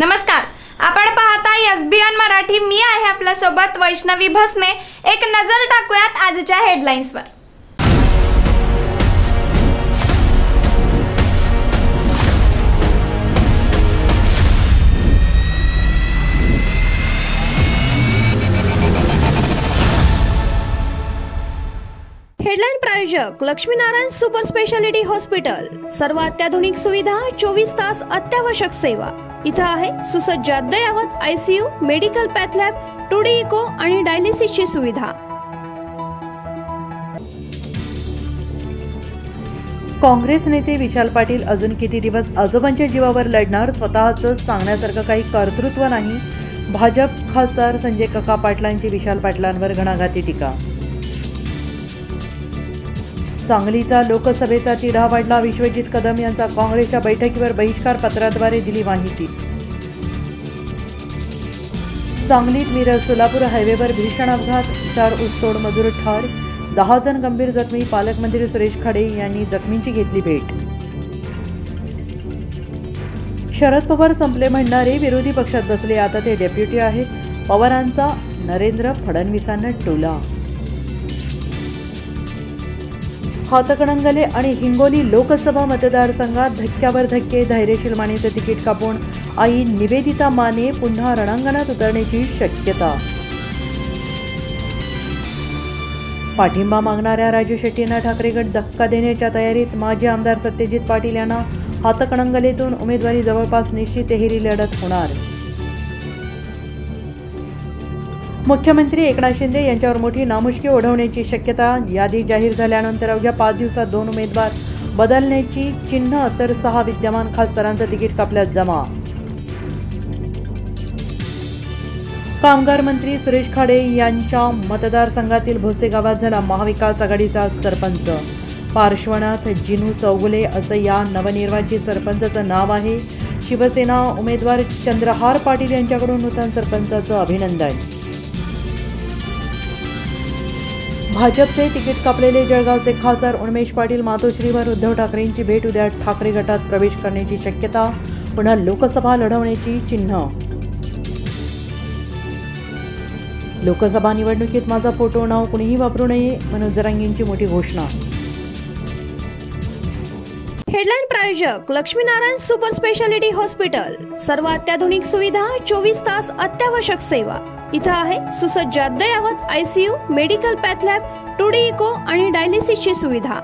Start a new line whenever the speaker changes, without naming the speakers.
नमस्कार, आपण पाहता SBN मराठी। मी आहे आपल्या सोबत वैष्णवी भस्मे। एक नजर टाकूयात आजच्या हेडलाईन्सवर।
हेडलाइन प्रायोजक लक्ष्मीनारायण सुपर स्पेशालिटी हॉस्पिटल। सर्व अत्याधुनिक सुविधा, 24 तास अत्यावश्यक सेवा। इथं आहे सुसज्ज अद्ययावत ICU, medical path lab, 2D echo आणि डायलिसिसची सुविधा।
काँग्रेस नेते विशाल पाटील अजून किती दिवस आजोबांच्या जीवावर लढणार, स्वतःचं सांगण्यासारखं काही कर्तृत्व नाही। भाजप खासदार संजय काका पाटलांची विशाल पाटलांवर घणाघाती टीका। सांगलीचा लोकसभेचा तिढा वाढला, विश्वजित कदम यांचा काँग्रेसच्या बैठकीवर बहिष्कार पत्राद्वारे दिली माहिती। सांगलीत मिरज सोलापूर हायवेवर भीषण अपघात, 4 ऊसतोड मजूर ठार, 10 जण गंभीर जखमी। पालकमंत्री सुरेश खाडे यांनी जखमींची घेतली भेट। शरद पवार संपले म्हणणारे विरोधी पक्षात बसले, आता ते डेप्युटी आहेत। पवारांचा नरेंद्र फडणवीसांना टोला। हातकणंगले आणि हिंगोली लोकसभा मतदारसंघात धक्क्यावर धक्के, धैर्यशील मानेचं तिकीट कापून आई निवेदिता माने पुन्हा रणांगणात उतरण्याची शक्यता। पाठिंबा मागणाऱ्या राजू शेट्टींना ठाकरे गट धक्का देण्याच्या तयारीत। माजी आमदार सत्यजित पाटील यांना हातकणंगलेतून उमेदवारी जवळपास निश्चित, एकेरी लढत होणार। मुख्यमंत्री एकनाथ शिंदे यांच्यावर मोठी नामुष्की ओढवण्याची शक्यता। यादी जाहीर झाल्यानंतर अवघ्या 5 दिवसात 2 उमेदवार बदलण्याची चिन्ह, तर 6 विद्यमान खासदारांचं तिकीट कापल्यात जमा। कामगार मंत्री सुरेश खाडे यांच्या मतदारसंघातील भोसे गावात झाला महाविकास आघाडीचा सरपंच। पार्श्वनाथ जिनू चौगुले असं या नवनिर्वाचित सरपंचाचं नाव आहे। शिवसेना उमेदवार चंद्रहार पाटील यांच्याकडून नूतन सरपंचाचं अभिनंदन। भाजपचे तिकीट कापलेले जळगावचे खासदार उन्मेष पाटील मातोश्रीवर उद्धव ठाकरेंची भेट। उद्या ठाकरे गटात प्रवेश करण्याची शक्यता, पुन्हा लोकसभा लढवण्याची चिन्ह। लोकसभा निवडणुकीत माझा फोटो नाव कुणीही वापरू नये, मनोज जरांगेंची मोठी घोषणा।
हेडलाइन प्रायोजक लक्ष्मीनारायण सुपर स्पेशालिटी हॉस्पिटल। सर्व अत्याधुनिक सुविधा, 24 तास अत्यावश्यक सेवा। इथं आहे सुसज्ज अद्ययावत ICU, medical path lab, 2D echo आणि डायलिसिसची सुविधा।